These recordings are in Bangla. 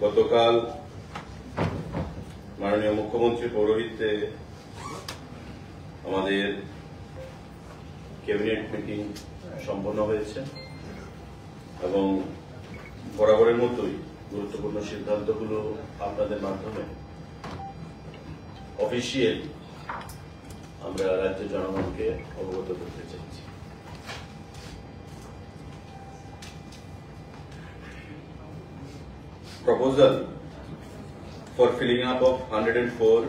গতকাল মাননীয় মুখ্যমন্ত্রী পৌরোহিত্যে আমাদের ক্যাবিনেট মিটিং সম্পন্ন হয়েছে এবং বরাবরের মতোই গুরুত্বপূর্ণ সিদ্ধান্তগুলো আপনাদের মাধ্যমে অফিসিয়াল আমরা রাজ্যের জনগণকে অবগত করতে চাইছি। Proposal for filling up of 104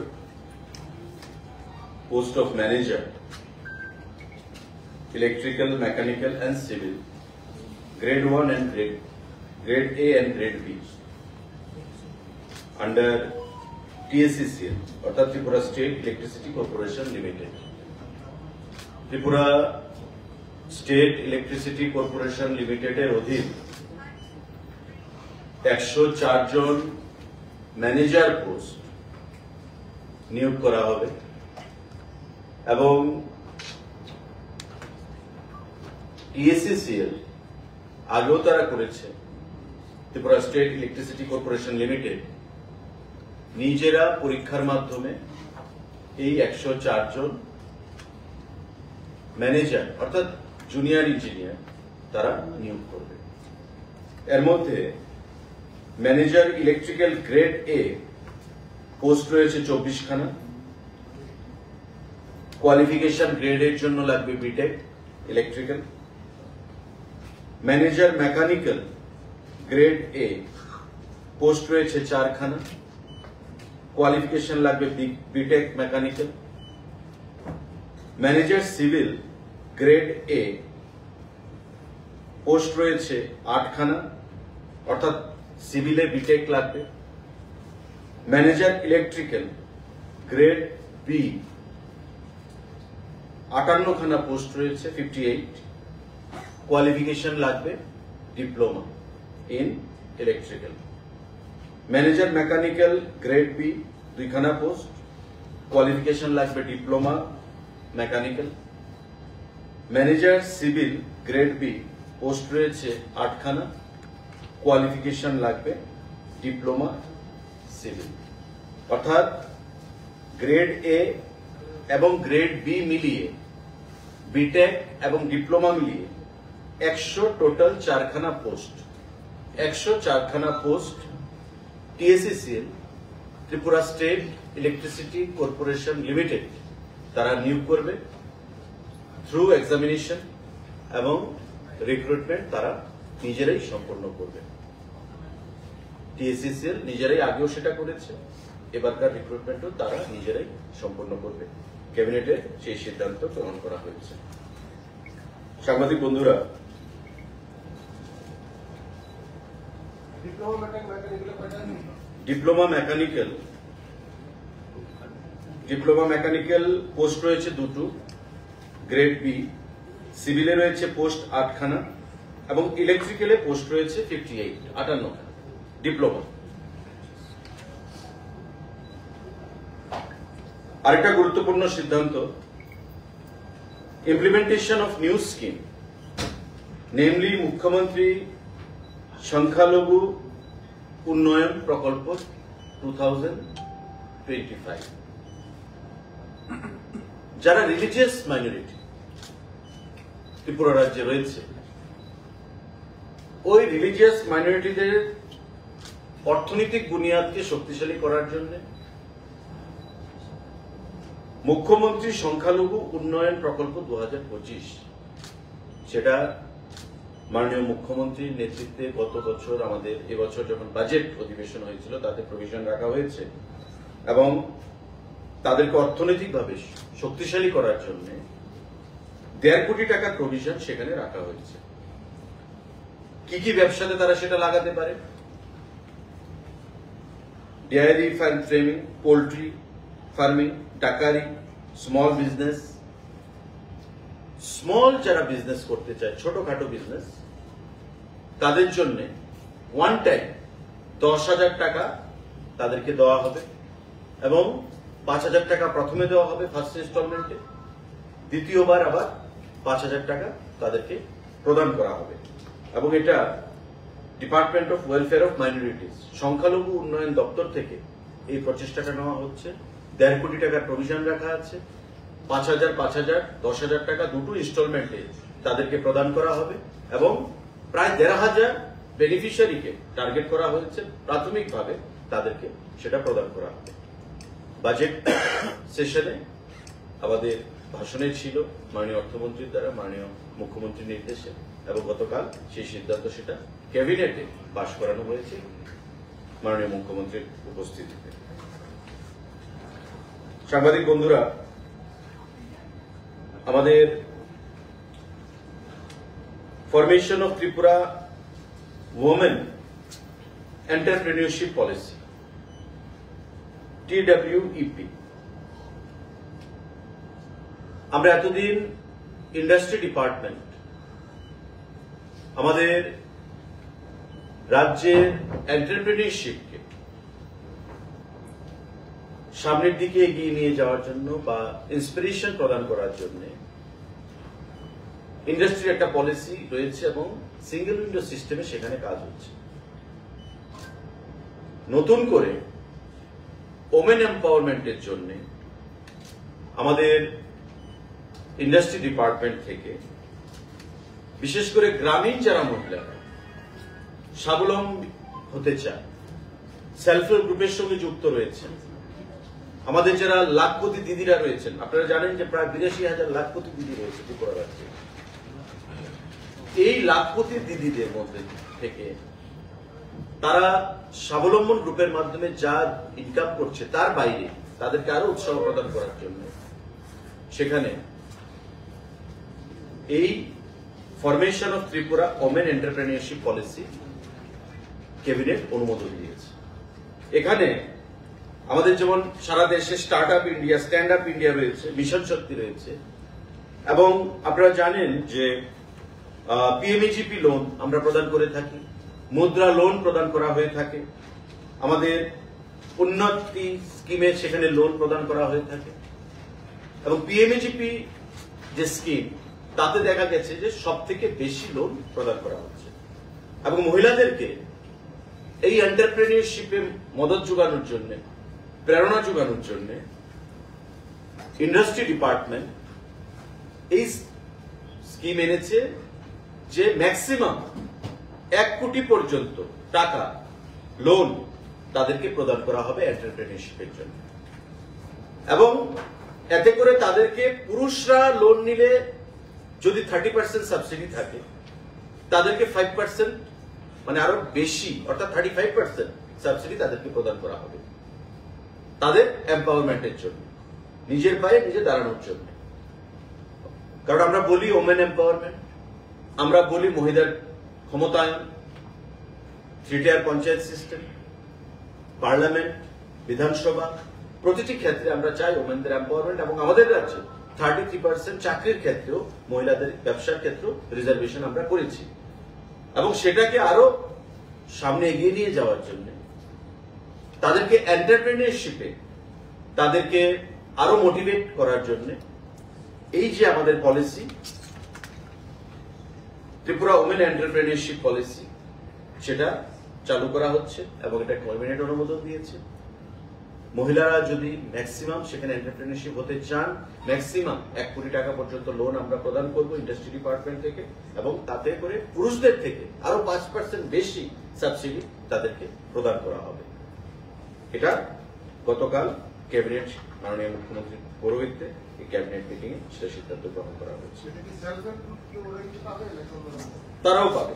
post of manager, electrical, mechanical and civil, grade 1 and grade A and grade B under TSECL অর্থাৎ Tripura state electricity corporation limited. Tripura state electricity corporation লিমিটেডের অধীন 104 জন ম্যানেজার পোস্ট নিয়োগ করা হবে এবং TSECL আগেও তারা করেছে। Tripura state electricity corporation limited নিজেরা পরীক্ষার মাধ্যমে এই 104 জন ম্যানেজার অর্থাৎ জুনিয়র ইঞ্জিনিয়ার তারা নিয়োগ করবে। এর মধ্যে manager electrical grade A post রয়েছে 24 খানা। কোয়ালিফিকেশন গ্রেড এর জন্য লাগবে B Tech electrical. Manager mechanical grade A post রয়েছে 4 খানা। কোয়ালিফিকেশন লাগবে B Tech mechanical. Manager civil grade A post রয়েছে 8 খানা অর্থাৎ সিভিলে বিটেক লাগবে। ম্যানেজার ইলেকট্রিক্যাল গ্রেড বি 58 খানা পোস্ট রয়েছে 58। কোয়ালিফিকেশন লাগবে diploma in electrical. Manager mechanical grade B 2 খানা পোস্ট। কোয়ালিফিকেশন লাগবে diploma mechanical. Manager civil grade B post রয়েছে 8 খানা। কোয়ালিফিকেশন লাগবে ডিপ্লোমা সিভিল। অর্থাৎ গ্রেড এ এবং গ্রেড বি মিলিয়ে বিটেক এবং ডিপ্লোমা মিলিয়ে 100 টোটাল 4 খানা পোস্ট। 104 খানা post TSECL Tripura state electricity corporation limited তারা নিয়োগ করবে থ্রু এক্সামিনেশন এবং রিক্রুটমেন্ট তারা নিজেরাই সম্পন্ন করবে। TSECL নিজেরাই আগেও সেটা করেছে, এবারকার রিক্রুটমেন্টও তারা নিজেরাই সম্পন্ন করবে। ক্যাবিনেটে সেই সিদ্ধান্ত গ্রহণ করা হয়েছে। সাংবাদিক বন্ধুরা, ডিপ্লোমা মেকানিক্যাল পোস্ট রয়েছে 2টো গ্রেড বি। সিভিলে রয়েছে পোস্ট 8 খানা এবং ইলেকট্রিক্যালে পোস্ট রয়েছে 58 খানা ডিপ্লোমা। আরেকটা গুরুত্বপূর্ণ সিদ্ধান্ত, implementation of new scheme namely মুখ্যমন্ত্রী সংখ্যালঘু উন্নয়ন প্রকল্প 2025। যারা রিলিজিয়াস মাইনরিটি ত্রিপুরা রাজ্যে রয়েছে, ওই রিলিজিয়াস মাইনরিটিদের অর্থনৈতিক বুনিয়াদকে শক্তিশালী করার জন্য মুখ্যমন্ত্রী সংখ্যালঘু উন্নয়ন প্রকল্প 2025 সেটা মাননীয় মুখ্যমন্ত্রীর নেতৃত্বে গত বছর আমাদের এবছর যখন বাজেট অধিবেশন হয়েছিল তাতে প্রভিশন রাখা হয়েছে এবং তাদেরকে অর্থনৈতিকভাবে শক্তিশালী করার জন্য 1.5 কোটি টাকার প্রভিশন সেখানে রাখা হয়েছে। কি কি ব্যবসাতে তারা সেটা লাগাতে পারে? Dairy farm framing, poultry farming, duckery, small business. Small যারা বিজনেস করতে চায়, ছোটখাটো বিজনেস, তাদের জন্য ওয়ান টাইম 10,000 টাকা তাদেরকে দেওয়া হবে এবং 5,000 টাকা প্রথমে দেওয়া হবে ফার্স্ট ইনস্টলমেন্টে, দ্বিতীয়বার আবার 5,000 টাকা তাদেরকে প্রদান করা হবে এবং এটা department of welfare of minorities সংখ্যালঘু উন্নয়ন দপ্তর থেকে এই প্রচেষ্টাটা নেওয়া হচ্ছে। 1.5 কোটি টাকার প্রভিশন রাখা আছে। 5,000, 5,000, 10,000 টাকা দুটো ইনস্টলমেন্টে তাদেরকে প্রদান করা হবে এবং প্রায় 1,500 বেনিফিশিয়ারিকে টার্গেট করা হয়েছে। প্রাথমিকভাবে তাদেরকে সেটা প্রদান করা হবে। বাজেট সেশনে আমাদের ভাষণে ছিল মাননীয় অর্থমন্ত্রীর দ্বারা, মাননীয় মুখ্যমন্ত্রীর নির্দেশে, এবং গতকাল সেই সিদ্ধান্ত সেটা ক্যাবিনেটে পাশ করানো হয়েছে মাননীয় মুখ্যমন্ত্রীর উপস্থিতিতে। সাংবাদিক বন্ধুরা, আমাদের formation of Tripura women entrepreneurship policy TWEP, আমরা এতদিন ইন্ডাস্ট্রি ডিপার্টমেন্ট আমাদের রাজ্যের এন্টারপ্রেনিয়রশিপকে সামনের দিকে এগিয়ে নিয়ে যাওয়ার জন্য বা ইন্সপিরেশন প্রদান করার জন্য ইন্ডাস্ট্রির একটা পলিসি রয়েছে এবং সিঙ্গেল উইন্ডো সিস্টেমে সেখানে কাজ হচ্ছে। নতুন করে ওমেন এম্পাওয়ারমেন্টের জন্য আমাদের ইন্ডাস্ট্রি ডিপার্টমেন্ট থেকে বিশেষ করে গ্রামীণ যারা মহিলারা স্বাবলম্বী হতে চায়, সেলফ হেল্প গ্রুপের সঙ্গে যুক্ত রয়েছেন, আমাদের যারা লাখপতি দিদিরা রয়েছেন, আপনারা জানেন যে প্রায় 82,000 লাখপতি দিদি রয়েছে ত্রিপুরা রাজ্যে। এই লাখপতি দিদিদের মধ্যে থেকে তারা স্বাবলম্বন গ্রুপের মাধ্যমে যা ইনকাম করছে তার বাইরে তাদেরকে আরো উৎসাহ প্রদান করার জন্য সেখানে এই formation of Tripura women entrepreneurship policy cabinet অনুমোদন দিয়েছে। এখানে আমাদের যেমন সারা দেশে start up India, stand up India রয়েছে, মিশন শক্তি রয়েছে, এবং আপনারা জানেন যে PMEGP লোন আমরা প্রদান করে থাকি, মুদ্রা লোন প্রদান করা হয়ে থাকে, আমাদের উন্নতি স্কিমে সেখানে লোন প্রদান করা হয়ে থাকে, এবং PMEGP যে স্কিম তাতে দেখা গেছে যে সব থেকে বেশি লোন প্রদান করা হচ্ছে। এবং মহিলাদেরকে এই এন্টারপ্রেনিয়রশিপে মদত যোগানোর জন্য, প্রেরণা যোগানোর জন্য ইন্ডাস্ট্রি ডিপার্টমেন্ট এই স্কিম এনেছে যে ম্যাক্সিমাম 1 কোটি পর্যন্ত টাকা লোন তাদেরকে প্রদান করা হবে এন্টারপ্রেনিয়রশিপের জন্য। এবং এতে করে তাদেরকে পুরুষরা লোন নিলে যদি 30% সাবসিডি থাকে, তাদেরকে 5% মানে আরো বেশি অর্থাৎ 35% সাবসিডি তাদেরকে প্রদান করা হবে তাদের এম্পাওয়ারমেন্টের জন্য, নিজের পায়ে নিজে দাঁড়ানোর জন্য। কারণ আমরা বলি ওমেন এম্পাওয়ারমেন্ট, আমরা বলি মহিলার ক্ষমতায়ন, 3-tier পঞ্চায়েত সিস্টেম, পার্লামেন্ট, বিধানসভা, প্রতিটি ক্ষেত্রে আমরা চাই ওমেনদের এম্পাওয়ারমেন্ট। এবং আমাদের রাজ্যে 33% চাকরির ক্ষেত্রেও, মহিলাদের ব্যবসার ক্ষেত্রেও রিজার্ভেশন আমরা করেছি। এবং সেটাকে আরো সামনে এগিয়ে নিয়ে যাওয়ার জন্য, তাদেরকে এন্টারপ্রেনিয়রশিপে তাদেরকে আরো মোটিভেট করার জন্য এই যে আমাদের policy Tripura women entrepreneurship policy সেটা চালু করা হচ্ছে এবং এটা ক্যাবিনেট অনুমোদন দিয়েছে। মহিলারা যদি ম্যাক্সিমাম সেখানে এন্টারপ্রেনিয়রশিপ হতে চান, ম্যাক্সিমাম 1 কোটি টাকা পর্যন্ত লোন আমরা প্রদান করব ইন্ডাস্ট্রি ডিপার্টমেন্ট থেকে, এবং তাতে করে পুরুষদের থেকে আরো 5% বেশি সাবসিডি তাদেরকে প্রদান করা হবে। এটা গতকাল ক্যাবিনেট মাননীয় মুখ্যমন্ত্রীর পৌরোহিত্যে এই ক্যাবিনেট মিটিং এ সেটা সিদ্ধান্ত গ্রহণ করা হয়েছে। তারাও পাবে,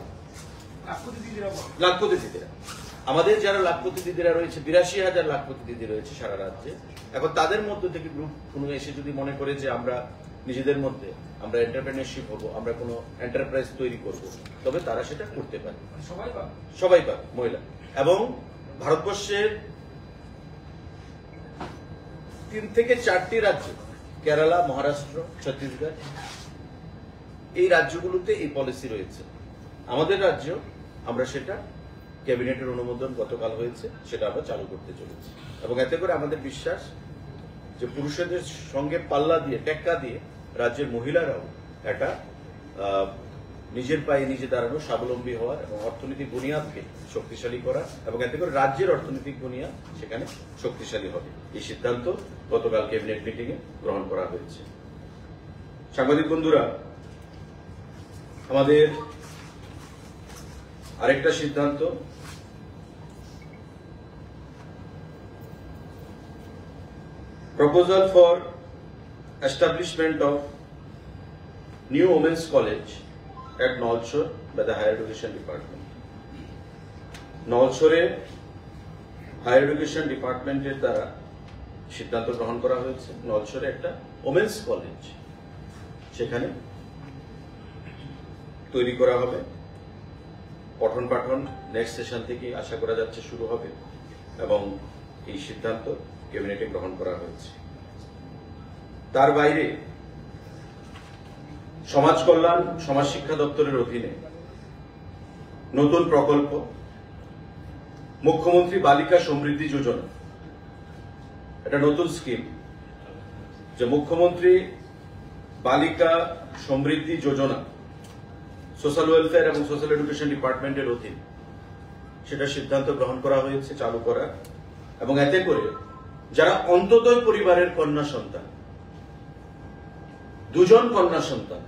লাখপতি দিদিরা। আমাদের যারা লাখপতি দিদিরা রয়েছে, 82,000 লাখপতি দিদি রয়েছে সারা রাজ্যে। এখন তাদের মধ্য থেকে গ্রুপ কোনো এসে যদি মনে করে যে আমরা নিজেদের মধ্যে আমরা এন্টারপ্রেনিয়রশিপ হবো, আমরা কোনো এন্টারপ্রাইজ তৈরি করব, তবে তারা সেটা করতে পারে। সবাই পাবে মহিলা। এবং ভারতবর্ষের 3 থেকে 4টি রাজ্য, কেরালা, মহারাষ্ট্র, ছত্তিশগড়, এই রাজ্যগুলোতে এই পলিসি রয়েছে। আমাদের রাজ্য আমরা সেটা ক্যাবিনেটের অনুমোদন গতকাল হয়েছে, সেটা আমরা চালু করতে চলেছি। এবং এতে করে আমাদের বিশ্বাস যে পুরুষদের সঙ্গে পাল্লা দিয়ে, টেক্কা দিয়ে রাজ্যের মহিলারাও একটা নিজের পায়ে নিজে দাঁড়ানো, স্বাবলম্বী হওয়ার এবং অর্থনৈতিক বুনিয়াদকে শক্তিশালী করা এবং এতে করে রাজ্যের অর্থনৈতিক বুনিয়াদ সেখানে শক্তিশালী হবে। এই সিদ্ধান্ত গতকাল ক্যাবিনেট মিটিং এ গ্রহণ করা হয়েছে। সাংবাদিক বন্ধুরা, আমাদের আরেকটা সিদ্ধান্ত, proposal for establishment of new women's college at Nalchor by the Higher Education Department. নলছরে হায়ার এডুকেশন ডিপার্টমেন্টের দ্বারা সিদ্ধান্ত গ্রহণ করা হয়েছে নলছরে একটা ওমেন্স কলেজ সেখানে তৈরি করা হবে। পঠন পাঠন নেক্সট সেশন থেকে আশা করা যাচ্ছে শুরু হবে এবং এই সিদ্ধান্ত ক্যাবিনেটে গ্রহণ করা হয়েছে। তার বাইরে সমাজ কল্যাণ সমাজ শিক্ষা দপ্তরের অধীনে নতুন প্রকল্প মুখ্যমন্ত্রী বালিকা সমৃদ্ধি যোজনা, এটা নতুন স্কিম যে মুখ্যমন্ত্রী বালিকা সমৃদ্ধি যোজনা সোশ্যাল ওয়েলফেয়ার এবং সোশ্যাল এডুকেশন ডিপার্টমেন্টের অধীন সেটা সিদ্ধান্ত গ্রহণ করা হয়েছে চালু করার। এবং এতে করে যারা অন্তোদয় পরিবারের কন্যা সন্তান, দুজন কন্যা সন্তান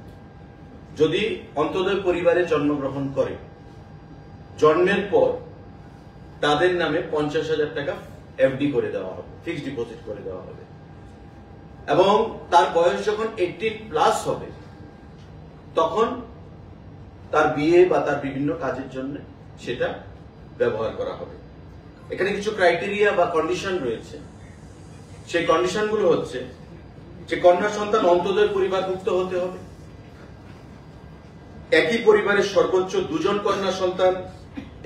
যদি অন্তোদয় পরিবারে জন্মগ্রহণ করে, জন্মের পর তাদের নামে 50,000 টাকা এফডি করে দেওয়া হবে, ফিক্সড ডিপোজিট করে দেওয়া হবে এবং তার বয়স যখন 18+ হবে তখন তার বিয়ে বা তার বিভিন্ন কাজের জন্য সেটা ব্যবহার করা হবে। এখানে কিছু ক্রাইটেরিয়া বা কন্ডিশন রয়েছে। সেই কন্ডিশনগুলো হচ্ছে যে কন্যা সন্তান অন্তোদয় পরিবারভুক্ত হতে হবে, একই পরিবারের সর্বোচ্চ 2জন কন্যা সন্তান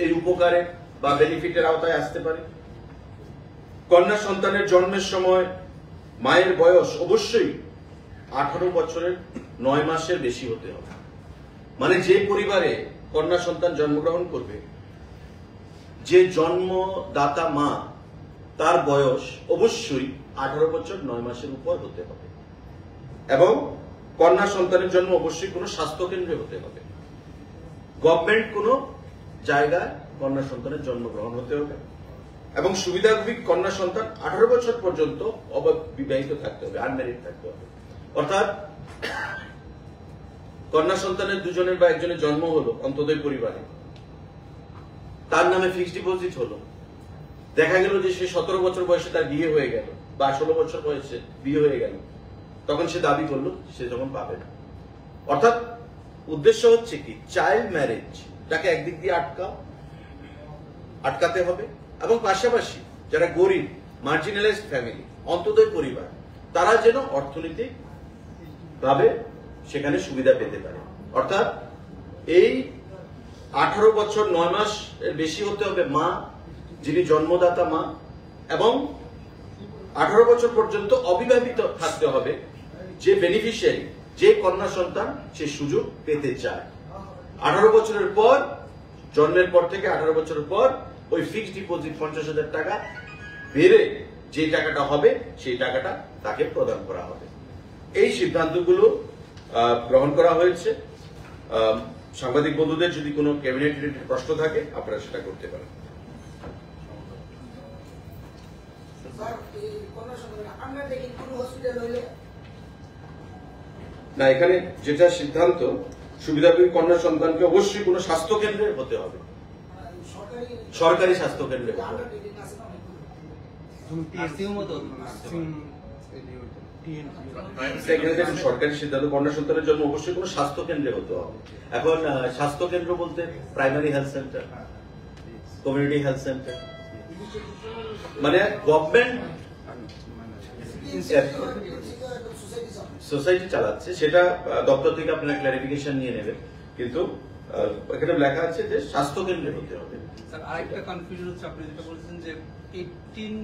এই উপকারে বা বেনিফিটের আওতায় আসতে পারে, কন্যা সন্তানের জন্মের সময় মায়ের বয়স অবশ্যই 18 বছরের 9 মাসের বেশি হতে হবে। মানে যে পরিবারে কন্যা সন্তান জন্মগ্রহণ করবে, যে জন্মদাতা মা তার বয়স অবশ্যই 18 বছর 9 মাসের উপর হতে হবে এবং কন্যা সন্তানের জন্ম অবশ্যই কোনো স্বাস্থ্য কেন্দ্রে হতে হবে, গভর্নমেন্ট কোনো জায়গায় কন্যা সন্তানের জন্মগ্রহণ হতে হবে এবং সুবিধাভোগী কন্যা সন্তান 18 বছর পর্যন্ত অবিবাহিত থাকতে হবে, আনম্যারিড থাকতে হবে। অর্থাৎ কন্যা সন্তানের 2জনের বা 1জনের জন্ম হলো অন্তোদয় পরিবারে, তার নামে ফিক্সড ডিপোজিট হলো, দেখা গেল যে সে 17 বছর বয়সে তার বিয়ে হয়ে গেল বা 16 বছর বয়সে বিয়ে হয়ে গেল, তখন সে দাবি করলো, সে যখন পাবে না। অর্থাৎ উদ্দেশ্য হচ্ছে কি, চাইল্ড ম্যারেজ তাকে একদিক দিয়ে আটকাতে হবে এবং পাশাপাশি যারা গরিব মার্জিনালাইজড ফ্যামিলি অন্তোদয় পরিবার তারা যেন অর্থনৈতিক ভাবে সেখানে সুবিধা পেতে পারে। অর্থাৎ এই 18 বছর 9 মাস এর বেশি হতে হবে মা, যিনি জন্মদাতা মা, এবং 18 বছর পর্যন্ত অবিবাহিত থাকতে হবে যে বেনিফিশিয়ারি, যে কন্যা সন্তান সে সুযোগ পেতে চায়। 18 বছরের পর, জন্মের পর থেকে 18 বছরের পর ওই ফিক্সড ডিপোজিট 50,000 টাকা বেড়ে যে টাকাটা হবে সেই টাকাটা তাকে প্রদান করা হবে। এই সিদ্ধান্তগুলো গ্রহণ করা হয়েছে। সাংবাদিক বন্ধুদের যদি কোনো ক্যাবিনেট রিলেটেড প্রশ্ন থাকে আপনারা সেটা করতে পারেন। না, এখানে যেটা সিদ্ধান্ত, সুবিধাভোগী কন্যা সন্তানকে অবশ্যই কোনো স্বাস্থ্য কেন্দ্রে হতে হবে, সরকারি স্বাস্থ্য কেন্দ্রে হতে হবে। সরকারি সিদ্ধান্ত, কন্যা সন্তানের জন্য অবশ্যই কোনো স্বাস্থ্য কেন্দ্রে হতে হবে। এখন স্বাস্থ্য কেন্দ্র বলতে primary health centre, community health centre, মানে গভর্নমেন্ট সোসাইটি চালাচ্ছে, সেটা দপ্তর থেকে আপনারা ক্লারিফিকেশন নিয়ে নেবেন, কিন্তু এখানে লেখা আছে যে স্বাস্থ্য কেন্দ্রে হতে হবে। স্যার আরেকটা কনফিউশন হচ্ছে, আপনি যেটা বলেছেন যে 18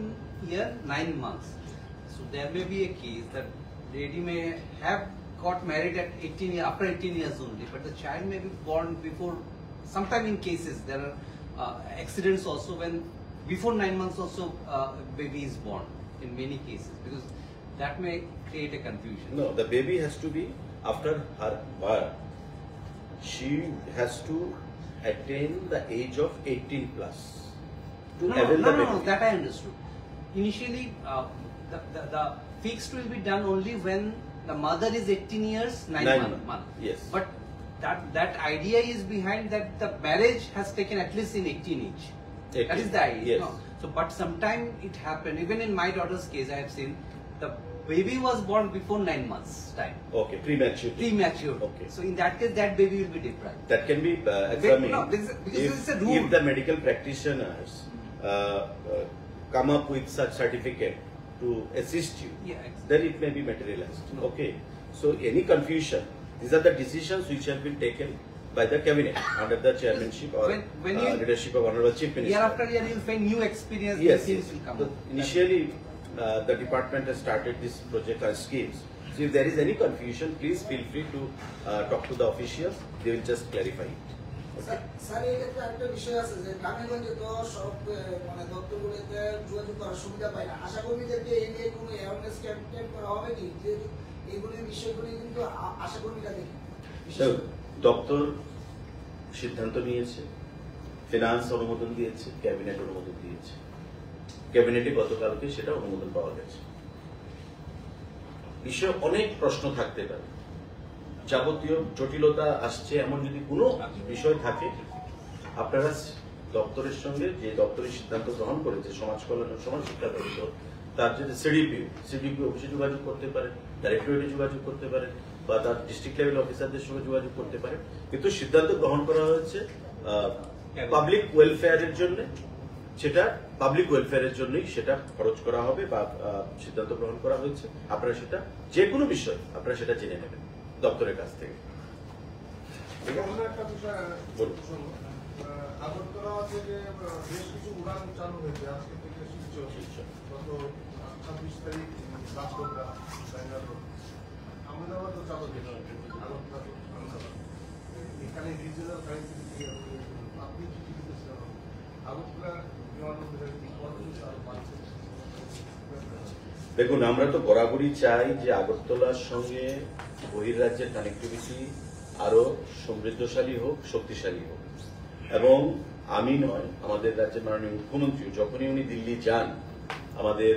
year 9 months, so there may be a case that lady may have got married at 18 years, after 18 years only, but the child may be born before. Sometime in cases there are accidents also when before 9 months also baby is born in many cases, because that may create a confusion. No, the baby has to be after her birth. she has to attain the age of 18 plus to No, avail the no, benefit. that I understood. Initially, the fixed will be done only when the mother is 18 years, 9 Nine months. months, yes. But that idea is behind that the marriage has taken at least in 18 age. That is the idea. Yes. No. So, but sometime it happened. Even in my daughter's case, I have seen the baby was born before 9 months time. Okay, premature. Premature. Okay. So in that case, that baby will be deprived. That can be examined No, because this is a rule. if the medical practitioners come up with such certificate to assist you, Yeah, exactly. then it may be materialized. No. Okay. So any confusion, these are the decisions which have been taken by the cabinet under the chairmanship or When you- leadership of Honorable Chief Minister. Year after year, you will find new experience. Yes, new things yes. will come. So initially, the department has started this project as schemes. So if there is any confusion, please feel free to talk to the officials. They will just clarify it. Okay. Sir এই ক্ষেত্রে একটা বিষয় আছে যে গ্রামেগঞ্জে তো সব মানে দপ্তরগুলোতে যোগাযোগ করার সুবিধা পায় না। আশাকর্মীদেরকে এই নিয়ে কোনো অ্যাওয়ারনেস ক্যাম্পেইন করা হবে কি? যে এইগুলির বিষয়গুলি কিন্তু আশাকর্মীরা দেখে। So, দপ্তর সিদ্ধান্ত নিয়েছে, ফিনান্স অনুমোদন দিয়েছে, ক্যাবিনেট অনুমোদন দিয়েছে। ক্যাবিনেটে গতকালকে সেটা অনুমোদন পাওয়া গেছে। বিষয়ে অনেক প্রশ্ন থাকতে পারে, যাবতীয় জটিলতা আসছে এমন যদি কোনো বিষয় থাকে, আপনারা দপ্তরের সঙ্গে, যে দপ্তরের সিদ্ধান্ত গ্রহণ করেছে সমাজ কল্যাণ ও সমাজ শিক্ষা দপ্তর, তার যদি সিডিপি অফিসে যোগাযোগ করতে পারে, ডাইরেক্টরেটে যোগাযোগ করতে পারে, বা তার ডিস্ট্রিক্ট লেভেল অফিসারদের সঙ্গে যোগাযোগ করতে পারে। কিন্তু সিদ্ধান্ত গ্রহণ করা হয়েছে পাবলিক ওয়েলফেয়ারের জন্য, সেটা পাবলিক ওয়েলফেয়ারের জন্যই সেটা খরচ করা হবে বা সিদ্ধান্ত গ্রহণ করা হয়েছে। আপনারা সেটা যে কোনো বিষয় আপনারা সেটা জেনে নেবেন দপ্তরের কাছ থেকে। অন্য একটা বিষয় বলুন। আগরতলা থেকে বেশ কিছু উড়ান চালু হয়েছে আজকে থেকে শিলচর, গত 26 তারিখ বাগডোগরা, ব্যাঙ্গালোর, আহমেদাবাদও চালু হয়েছে, আগরতলা to আহমেদাবাদ। এখানে রিজিওনাল কানেক্টিভিটি আপনি কি কি বলছেন? আগরতলা বিমানবন্দরের কর্মসূচি আরো বাড়ছে। দেখুন, আমরা তো বরাবরই চাই যে আগরতলার সঙ্গে বহির্রাজ্যের কানেক্টিভিটি আরো সমৃদ্ধশালী হোক, শক্তিশালী হোক। এবং আমি নয়, আমাদের রাজ্যের মাননীয় মুখ্যমন্ত্রী যখনই উনি দিল্লি যান, আমাদের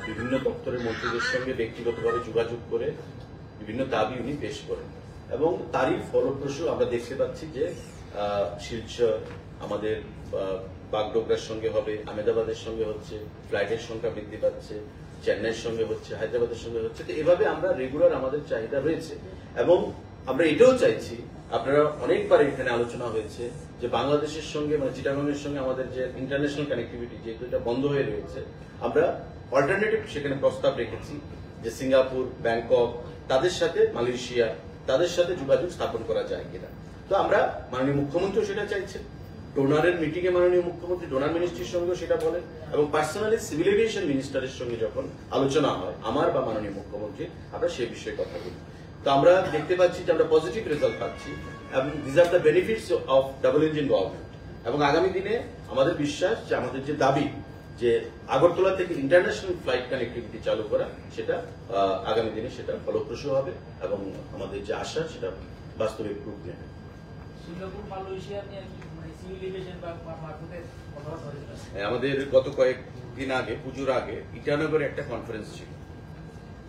বিভিন্ন দপ্তরের মন্ত্রীদের সঙ্গে ব্যক্তিগতভাবে যোগাযোগ করে বিভিন্ন দাবি উনি পেশ করেন, এবং তারই ফলপ্রসূ আমরা দেখতে পাচ্ছি যে শিলচর আমাদের বাগডোগরার সঙ্গে হবে, আহমেদাবাদের সঙ্গে হচ্ছে, ফ্লাইটের সংখ্যা বৃদ্ধি পাচ্ছে, চেন্নাইয়ের সঙ্গে হচ্ছে, হায়দ্রাবাদের সঙ্গে হচ্ছে। তো এভাবে আমরা রেগুলার আমাদের চাহিদা রয়েছে, এবং আমরা এটাও চাইছি, আপনারা অনেকবার এখানে আলোচনা হয়েছে যে বাংলাদেশের সঙ্গে, মানে চিটাগংয়ের সঙ্গে আমাদের যে ইন্টারন্যাশনাল কানেক্টিভিটি যেহেতু এটা বন্ধ হয়ে রয়েছে, আমরা অল্টারনেটিভ সেখানে প্রস্তাব রেখেছি যে সিঙ্গাপুর, ব্যাংকক, তাদের সাথে মালয়েশিয়া, তাদের সাথে যোগাযোগ স্থাপন করা যায় কিনা। তো আমরা মাননীয় মুখ্যমন্ত্রীও সেটা চাইছেন, ডোনারের মিটিং এ মাননীয় মুখ্যমন্ত্রী ডোনার মিনিস্ট্রির সঙ্গেও সেটা বলেন, এবং পার্সোনালি সিভিল এভিয়েশন মিনিস্টারের সঙ্গে যখন আলোচনা হয় আমার বা মাননীয় মুখ্যমন্ত্রী, আমরা সেই বিষয়ে কথা বলি। তো আমরা দেখতে পাচ্ছি যে আমরা পজিটিভ রেজাল্ট পাচ্ছি, এবং this are the benefits of double engine government. এবং আগামী দিনে আমাদের বিশ্বাস যে আমাদের যে দাবি যে আগরতলা থেকে ইন্টারন্যাশনাল ফ্লাইট কানেক্টিভিটি চালু করা, সেটা আগামী দিনে সেটা ফলপ্রসূ হবে, এবং আমাদের যে আশা সেটা বাস্তবিক রূপ নেবে। সিঙ্গাপুর, মালয়েশিয়া নিয়ে সিভিল এভিয়েশন বা মারফতে কথাবার্তা হয়েছিল। আমাদের গত কয়েকদিন আগে, পুজোর আগে, ইটানগরে একটা কনফারেন্স ছিল,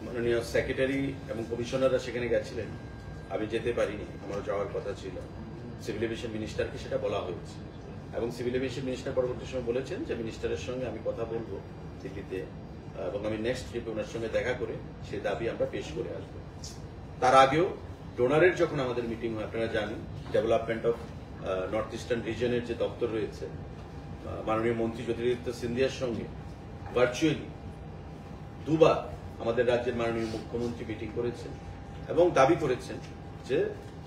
মাননীয় সেক্রেটারি এবং কমিশনাররা সেখানে গেছিলেন, আমি যেতে পারিনি, আমার যাওয়ার কথা ছিল। সিভিল এভিয়েশন মিনিস্টারকে সেটা বলা হয়েছে, এবং সিভিল এভিয়েশন মিনিস্টার পরবর্তী সময় বলেছেন যে মিনিস্টারের সঙ্গে আমি কথা বলবো দিল্লিতে, এবং আমি নেক্সট ট্রিপে ওনার সঙ্গে দেখা করে সেই দাবি আমরা পেশ করে আসবো। তার আগেও ডোনারের যখন আমাদের মিটিং হয়, আপনারা জানেন ডেভেলপমেন্ট অফ নর্থ ইস্টার্ন রিজনের যে দপ্তর রয়েছে, মাননীয় মন্ত্রী জ্যোতিরাদিত্য সিন্ধিয়ার সঙ্গে ভার্চুয়ালি দুবার আমাদের রাজ্যের মাননীয় মুখ্যমন্ত্রী মিটিং করেছেন, এবং দাবি করেছেন যে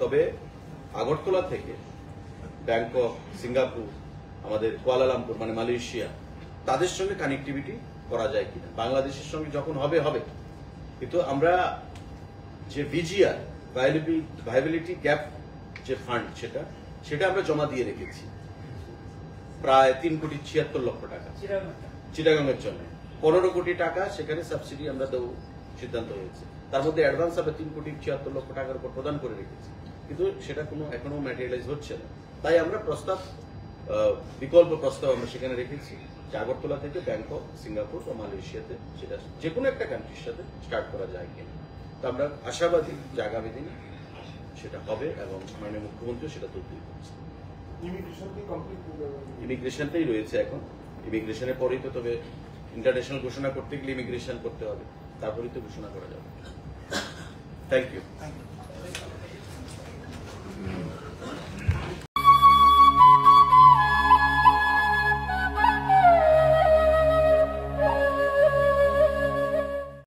তবে আগরতলা থেকে ব্যাংকক, সিঙ্গাপুর, আমাদের কুয়ালালামপুর মানে মালয়েশিয়া, তাদের সঙ্গে কানেক্টিভিটি করা যায় কিনা। বাংলাদেশের সঙ্গে যখন হবে হবে, কিন্তু আমরা যে ভিজিআর ভাইবিলিটি গ্যাপ যে ফান্ড, সেটা আমরা জমা দিয়ে রেখেছি প্রায় 3,76,00,000 টাকা চিটাগংয়ের জন্য। 15 কোটি টাকা সেখানে সাবসিডি আমরা দেবো সিদ্ধান্ত হয়েছে, তার মধ্যে অ্যাডভান্স আমরা 3,76,00,000 টাকার উপর প্রদান করে রেখেছি। কিন্তু সেটা কোনো এখনো ম্যাটেরিয়ালাইজ হচ্ছে না। তাই আমরা বিকল্প প্রস্তাব আমরা সেখানে রেখেছি যে আগরতলা থেকে ব্যাংকক, সিঙ্গাপুর বা মালয়েশিয়াতে সেটা যে কোনো একটা কান্ট্রির সাথে স্টার্ট করা যায় কিনা। তো আমরা আশাবাদী যে আগামী দিনে সেটা হবে এবং মাননীয় মুখ্যমন্ত্রীও সেটা তৈরি করছে। ইমিগ্রেশন কি কমপ্লিট ইমিগ্রেশনটাই রয়েছে এখন। ইমিগ্রেশনের পরেই তো তবে ইন্টারন্যাশনাল ঘোষণা করতে গেলে ইমিগ্রেশন করতে হবে, তারপরেই তো ঘোষণা করা যাবে। Thank you.